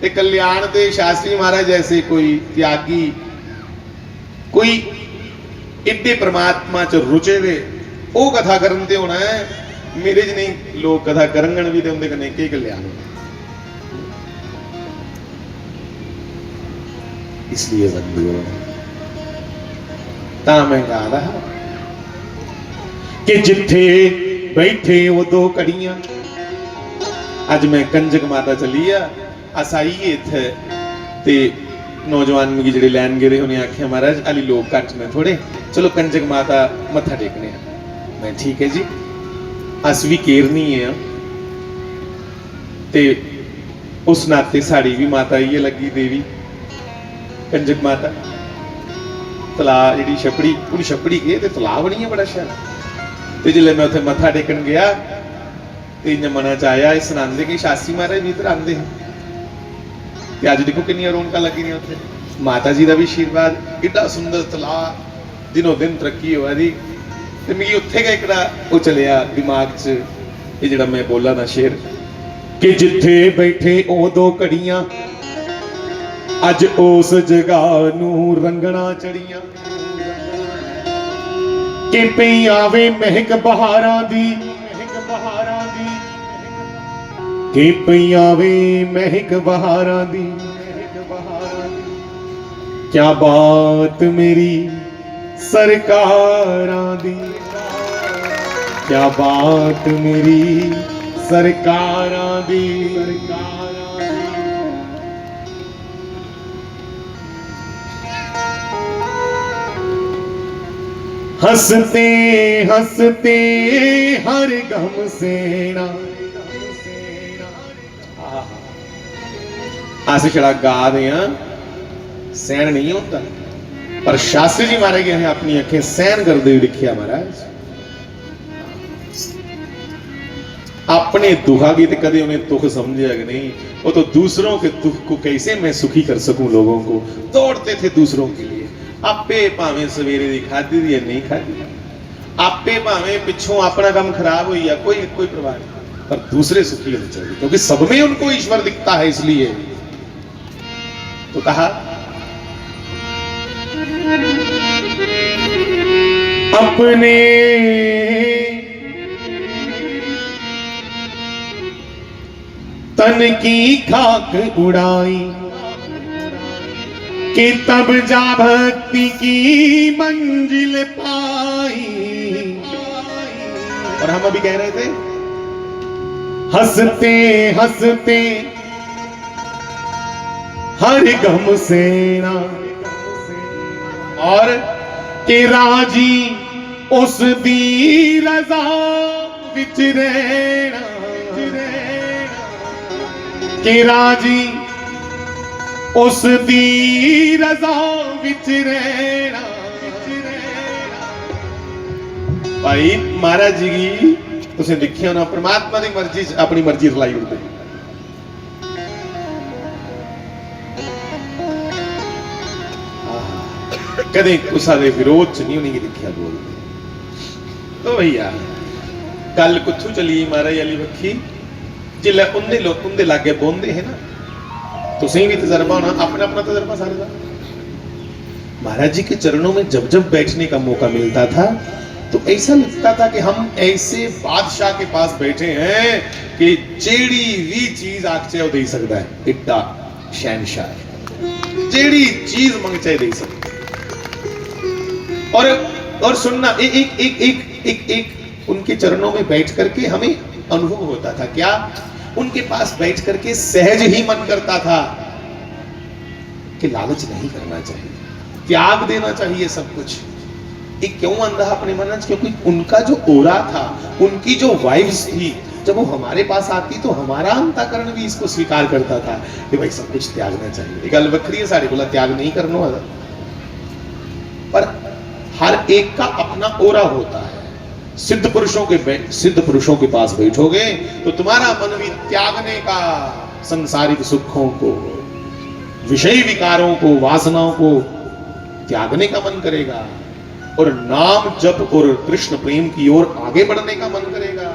ते कल्याण दे शास्त्री महाराज जैसे कोई त्यागी, कोई इड्डे परमात्मा च रुचे दे, वो कथा करन ते होना है। मेरे च नहीं, लोग कथा करंगन भी ते उनदे कन्नै के कल्याण होना। इसलिए बंधुओं ता मैं गा रहा कि जिथे बैठे वो दो कड़ियां। अज मैं कंजक माता चली अस आईए इत्थे ते नौजवान मिगी जेड़े लैन गेदे उन्हें आख्या महाराज अली लोग घट ने थोड़े, चलो कंजक माता मत्था टेकने। मैं ठीक है जी, अस भी केरनी है ते उस नाते साड़ी भी माता ये लगी देवी कंजक माता। तला जी छपड़ी पूरी छपड़ी गए तो तला बनी है बड़ा शैल। तो जिले मैं उत्थे मत्था टेकन गया तो इं मना च आया सुनाते कि शास्त्री महाराज भी इधर आते हैं। तो अज देखो कितनी रौनक लगी उत्थे, माता जी का भी आशीर्वाद, एडा सुंदर तला, दिनों दिन तरक्की हुआ दी। तो मिगी उत्थे का एक वो चलिया दिमाग च, ये जिहड़ा मैं बोला ना शेर कि जिथे बैठे ओ दो कड़ियां, अज उस जगह नू रंगना चढ़ियां। कि पई आवे महक बहारां दी, कि पई आवे महक बहारां दी। क्या बात मेरी सरकारां दी, क्या बात मेरी सरकारां दी। हंसते हंसते हर गम सेना। अस छड़ा गा दे सहन नहीं होता, पर शास्त्री जी मारे गए हैं अपनी अखें सहन करते हुए लिखिया महाराज। अपने दुखा की तो कदे उन्हें दुख समझा कि नहीं, वो तो दूसरों के दुख को कैसे मैं सुखी कर सकूं लोगों को, दौड़ते थे दूसरों के लिए। आपे भावें सवेरे दी खाधी दी नहीं खाधी, आपे भावें पिछों अपना काम खराब हुई है, कोई कोई परवाह नहीं, पर दूसरे सुखी होने चाहिए क्योंकि सब में उनको ईश्वर दिखता है। इसलिए तो कहा अपने तन की खाक उड़ाई कि तब जा भक्ति की मंजिल पाई। और हम अभी कह रहे थे हंसते हंसते हर गम सेना, और कि राजी उस दी रजा विच रहना, कि राजी उस दी रजा विच रहना। भाई महाराज जी की तुसें देखिया होना परमात्मा की मर्जी अपनी मर्जी रलाई उड़ते। कदे कुसा दे विरोध च नहीं उन्हें देखिया बोलते। तो भैया गल कुत्थू चली महाराज अली बखी, जिले उनके लोग उनके लागे बोंदे है ना, तुसें भी तजर्बा होना, अपना अपना तजर्बा सारे का। महाराज जी के चरणों में जब जब बैठने का मौका मिलता था तो ऐसा लगता था कि हम ऐसे बादशाह के पास बैठे हैं कि जेड़ी भी चीज आखचे वो दे सकता है। इट्टा शहनशाह जेड़ी चीज मंगचे दे सकता। और सुनना एक एक एक एक एक एक उनके चरणों में बैठ करके हमें अनुभव होता था। क्या उनके पास बैठ करके सहज ही मन करता था कि लालच नहीं करना चाहिए, त्याग देना चाहिए सब कुछ, ये क्यों अंधा अपने मन में? क्योंकि उनका जो ओरा था, उनकी जो वाइब्स थी, जब वो हमारे पास आती तो हमारा अंतःकरण भी इसको स्वीकार करता था कि भाई सब कुछ त्यागना चाहिए। गल बखरी है साड़ी बोला त्याग नहीं करना वाला, पर हर एक का अपना ओरा होता है। सिद्ध पुरुषों के पास बैठोगे तो तुम्हारा मन भी त्यागने का, संसारिक सुखों को, विषय विकारों को, वासनाओं को त्यागने का मन करेगा, और नाम जप और कृष्ण प्रेम की ओर आगे बढ़ने का मन करेगा।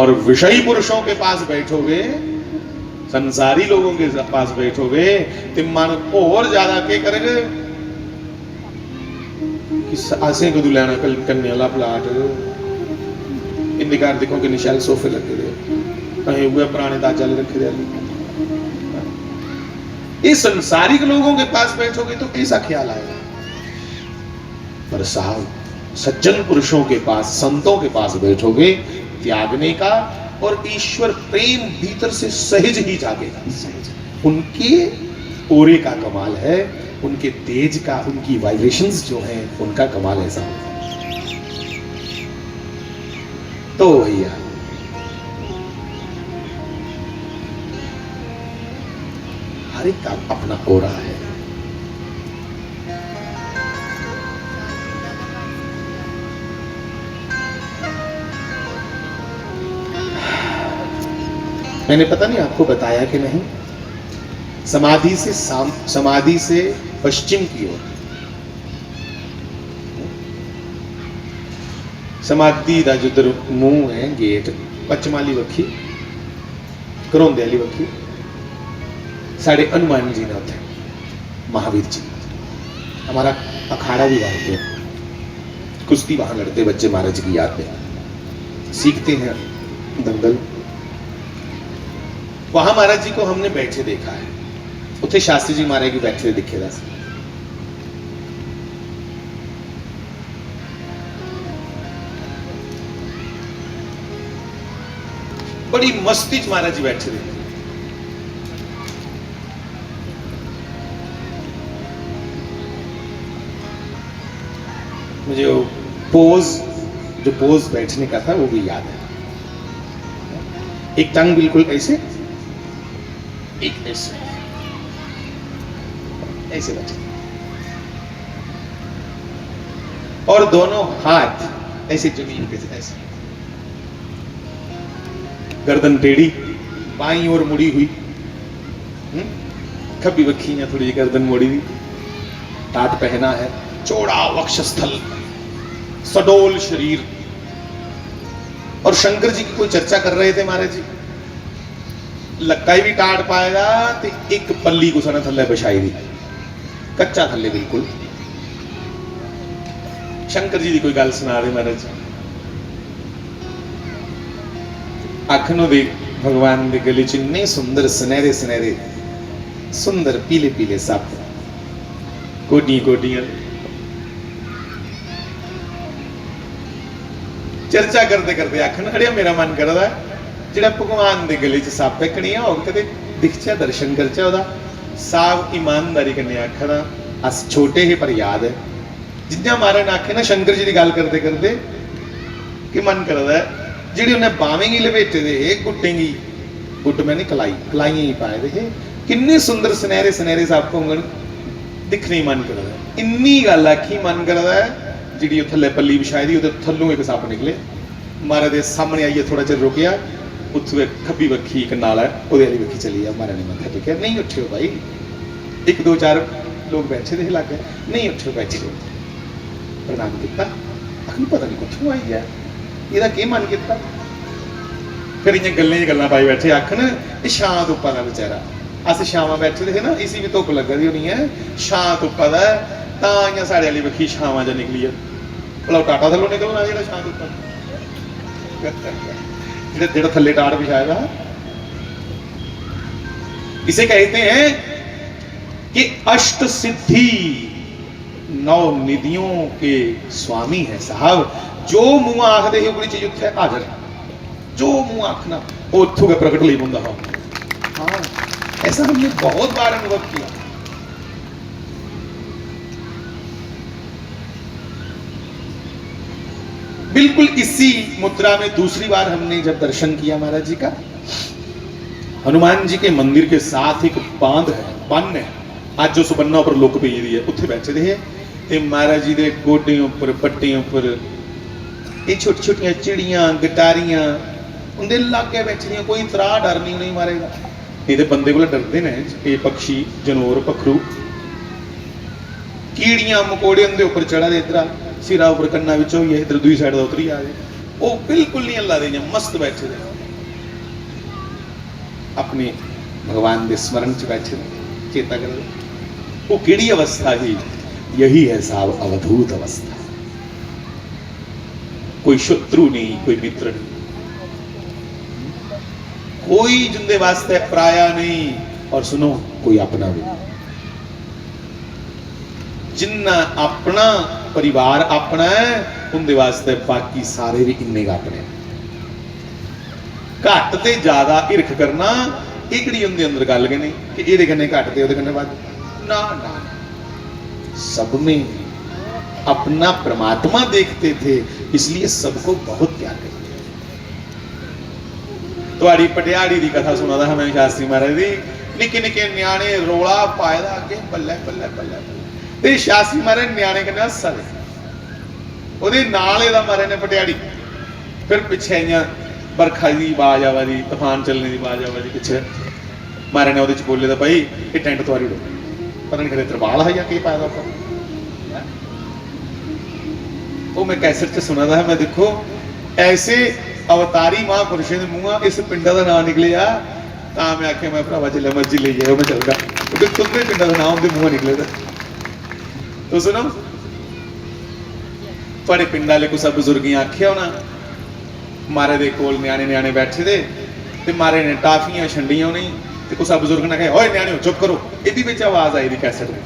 और विषयी पुरुषों के पास बैठोगे, संसारी लोगों के पास बैठोगे, तो मन और ज्यादा क्या करेगा कि आसे को दुलाना कल करने वाला प्लाट इंदिकार देखो कि निशाल सोफे लगे दे कहीं हुए पुराने दाचाल रखे दे। इस संसारिक लोगों के पास बैठोगे तो कैसा ख्याल आएगा? पर साहब सज्जन पुरुषों के पास, संतों के पास बैठोगे, त्यागने का और ईश्वर प्रेम भीतर से सहज ही जागेगा। उनके ओरे का कमाल है, उनके तेज का, उनकी वाइब्रेशंस जो हैं उनका कमाल ऐसा होता है। तो भैया हर एक का अपना ओरा है। मैंने पता नहीं आपको बताया कि नहीं, समाधि से पश्चिम की ओर समाधि का जो मुंह है गेट पश्चिमाली वक्खी करौंदे वाली वक्खी साढ़े हनुमान जी ने होते महावीर जी हमारा अखाड़ा भी वहां पे, कुश्ती वहां लड़ते बच्चे महाराज की याद में सीखते हैं दंगल। वहां महाराज जी को हमने बैठे देखा है, उथे शास्त्री जी महाराज की बैठे दिखे दस। बड़ी मस्ती च महाराज जी बैठे थे। मुझे जो पोज बैठने का था वो भी याद है। एक टंग बिल्कुल ऐसे, एक ऐसे ऐसे बैठे, और दोनों हाथ ऐसे जमीन पे ऐसे, गर्दन टेढ़ी, बाईं ओर मुड़ी हुई, खब्बी बखी या थोड़ी गर्दन मोड़ी हुई, टाट पहना है, चौड़ा वक्षस्थल, सडोल शरीर। और शंकर जी की कोई चर्चा कर रहे थे महाराज जी, लक्का भी टाट पाएगा तो एक पल्ली को सना थल्ले बिछाई दी, कच्चा थल्ले बिल्कुल। शंकर जी की कोई गल सुना रहे महाराज, आखनो दे भगवान दे गले च इन्ने सुंदर सुनहरे सुनहरे सुंदर पीले पीले सप, कोडियां कोडियां। चर्चा करते करते आखन अड़िया मेरा मन करदा जिहड़ा भगवान दे गले च सप है कणिया हो कदे दिखचा दर्शन करचा ओदा। साफ ईमानदारी कन्ने आखना अस छोटे ही पर याद है जिन्ना मारे आखे ना शंकर जी की गल करते करते कि मन करदा जिहड़ी उन्हें बावेंगी लपेटे दे गुट्टेंगी, गुट में नहीं कलाइयां ही पाए दे, किन्ने सुंदर सुनहरे सुनहरे सप होंगन, दिखने मन करदा। इन्नी गल आखी मन करदा जिहड़ी थल्ले पल्ली बिछाई दी, थल्लों एक सप निकले। महाराज दे सामने आइए, थोड़ा चिर रुकिया, उत्थों एक खब्बी बखी एक नाला है, उहदे वाली बखी चली आ। महाराज ने मत्था टेकिया, नहीं उठियो भाई। एक दो चार लोग बैठे थे लागे, नहीं उठियो बैठे, प्रणाम किया। आखिर पता नहीं कुत्थों आई है, ਇਹਦਾ ਕੀ ਮਨ ਕੀਤਾ। फिर इं गल्लां पाई बैठे, आखन शां धुप्पा दा बेचारा, अस छावां बैठे थे ना, इसी भी धुप्प लगा दी होनी है, शां धुप्पा दा तां इयां साढ़े वाली बखी छावां च निकली है। भला टाटा थल्लों निकलना जेड़ा शां धुप्पा जेड़ा थल्ले टाट बिछाया था। इसे कहते हैं कि अष्ट सिद्धि 9 निधियों के स्वामी है साहब। जो मुंह आखदे ही उगली चीज उत्थे हाजर, जो मुंह आखना वो उत्थों के प्रगट ली बंदा। हाँ, ऐसा हमने बहुत बार अनुभव किया। बिल्कुल इसी मुद्रा में दूसरी बार हमने जब दर्शन किया महाराज जी का, हनुमान जी के मंदिर के साथ एक बांध है, बन है, आज जो सुबन्ना उपर लुक पई दी है, उत्थे बैठे रहे ते महाराज जी दे गोडे उपर पट्टे उपर ये छोटी छोटियां चिड़ियां गटारियां उनके लागे बैठियां, कोई त्राह डर नहीं मारेगा। नहीं तो बंदे को डरते ने ये पक्षी जनौर पखरू कीड़ियां मकोड़े उनके उपर चढ़ा दे, इधर सिरा उपर कन्ना विच होई इधर दूसरी साइड का उतरी आ जाए, वो बिल्कुल नहीं हल्ला देंगे, मस्त बैठे रहे अपने भगवान के स्मरण च बैठे रहे, चेता कर वो केड़ी अवस्था ही, यही है साहब अवधूत अवस्था। कोई शत्रु नहीं, कोई मित्र नहीं, कोई जिंदे वास्ते पराया नहीं, और सुनो कोई अपना भी नहीं। जिन्ना अपना परिवार अपना है उनके वास्ते बाकी सारे भी इन्ने का अपने। घट ते ज्यादा हिरख करना एकड़ी उनके अंदर गल के नहीं कि ये कन्ने घट ते उहदे कन्ने वध, ना ना, सब में अपना परमात्मा देखते थे, इसलिए सबको बहुत प्यार करते। तुहाड़ी पटियाड़ी की कथा सुना था मैं शास्त्री महाराज की, निके निके न्याणे रोला पाएदा अगे बल्ले बल्ले बल्ले ते शास्त्री महाराज न्याणे कन्नै हस्सा दे, ओहदे नाल एदा महाराज ने पटियाड़ी, फिर पिछे आइयां बरखा की आवाज आवा दी, तूफान चलने की आवाज आवा दी, पिछे महाराज ने ओहदे च बोले दा भाई ये टेंट तुहाड़ी डो, पता नहीं खरे तरपाल है या के पाया था, वो मैं कैसेट च सुना था। मैं देखो ऐसे अवतारी महापुरुषों के मुंह इस पिंडा का नाम निकले आ, तो मैं आख्या मैं भरावा जिले मर्जी ले जाओ मैं चल गया, क्योंकि तुमने पिंडा का नाम उनके मुंह निकले था। तो सुनो थोड़े पिंड वाले कुछ बुजुर्ग आख्या होना, मारे दे कोल न्याणे न्याणे बैठे थे ते मारे ने टाफियां छंडियां नहीं, ते कुछ बुजुर्ग ने कहा ओए न्याणे चुप करो, इहदी विच आवाज आई दी कैसेट में,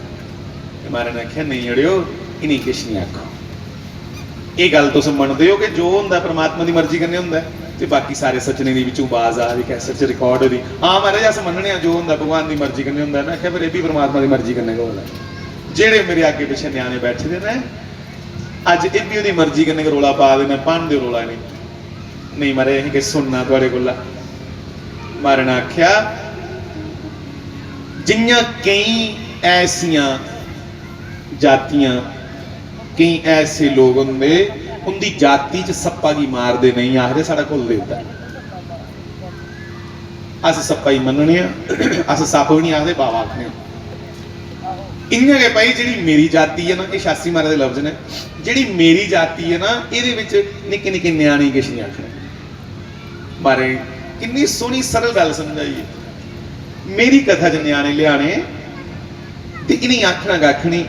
मारे ने आख्या नहीं अड़ियो इन्हीं किश नहीं आखो, ये गल तुम मनते हो कि जो होंदा परमात्मा की मर्जी करने होंदा ते बाकी सारे सचने दी विचों आवाज आ रही कैसेट च रिकॉर्ड हो रही, हाँ महाराज अस मनने जो होंदा भगवान की मर्जी करने होंदा। मैं आख्या फिर ये भी परमात्मा की मर्जी करने को होंदा, जेड़े मेरे आगे पिछे न्याणे बैठे दे ने अज ये भी उहदी मर्जी करने को रोला पा देना, भन दे रोला नहीं महाराज असीं कि सुनना तुहाडे कोला। महाराज ने आख्या जियां कई ऐसियां जातियां कई ऐसे लोग होंगे उनकी जाति च सप्पा की मारते नहीं, आखते साडा कुल देवता, अस सप्पा ही मनने, अस सप भी नहीं आखते बाबा आखने। इन्हें के भाई जी मेरी जाति है ना, ये शास्त्री महाराज के लफ्ज ने, जी मेरी जाति है ना ये निके निके न्याणे किश नहीं आखने। मारे कितनी सोहनी सरल गल समझाई है, मेरी कथा च न्याणे लियाने ते इन्हें आखना कख नहीं,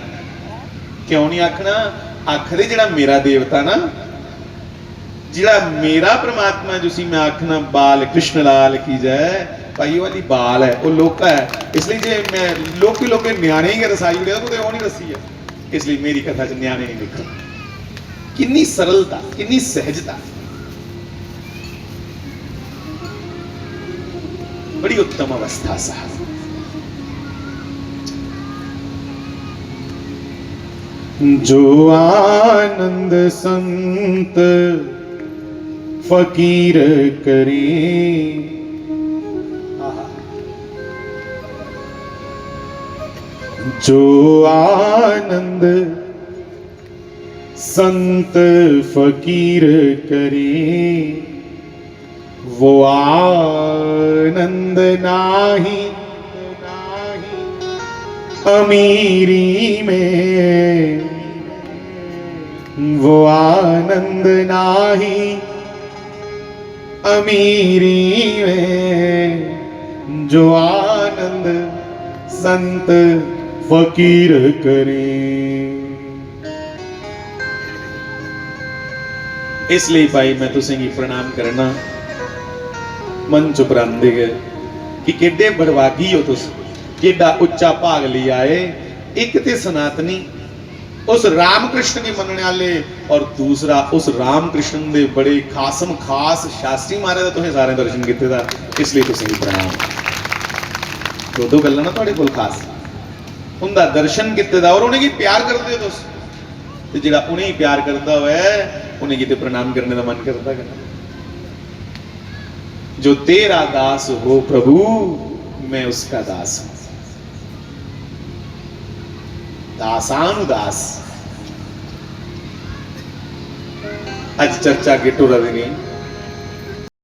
क्यों नहीं आखना, आखदे जिहड़ा मेरा देवता ना, जिहड़ा मेरा परमात्मा जिसी मैं आखना बाल कृष्ण लाल की जय, भाई वाली बाल है वो लोका है, इसलिए जे मैं लोके न्याणे ही रसाई उड़े तो वो नहीं रसी है, इसलिए मेरी कथा च न्याणे नहीं लिखा। कितनी सरलता कितनी सहजता, बड़ी उत्तम अवस्था साहब। जो आनंद संत फकीर करे, जो आनंद संत फकीर करे, वो आनंद नाही अमीरी में, वो आनंद नाही अमीरी में, जो आनंद संत फकीर करे। इसलिए भाई मैं तुसेंगी प्रणाम करना मन चुपरांदे गए कि केडे बड़वागी हो तुस, केडा उच्चा भाग लिया है। एक ते सनातनी उस रामकृष्ण की मनने वाले, और दूसरा उस रामकृष्ण दे बड़े खासम खास शास्त्री महाराज तुसें सारे दर्शन किए था, इसलिए तुसेंगी प्रणाम। दो गल्लां ना तुहाडे कोल खास उनका दर्शन किए और उन्हें की प्यार करते हो तुस, ਤੇ ਜਿਹੜਾ ਉਹਨੇ ਹੀ ਪਿਆਰ ਕਰਦਾ ਹੋਇਆ ਉਹਨੇ ਕਿਤੇ ਪ੍ਰਣਾਮ ਕਰਨੇ ਦਾ ਮਨ ਕਰਦਾ ਕਿ ਨਾ जो तेरा दास हो प्रभु मैं उसका दास हूं दासानुदास आज चर्चा के टोरा देनी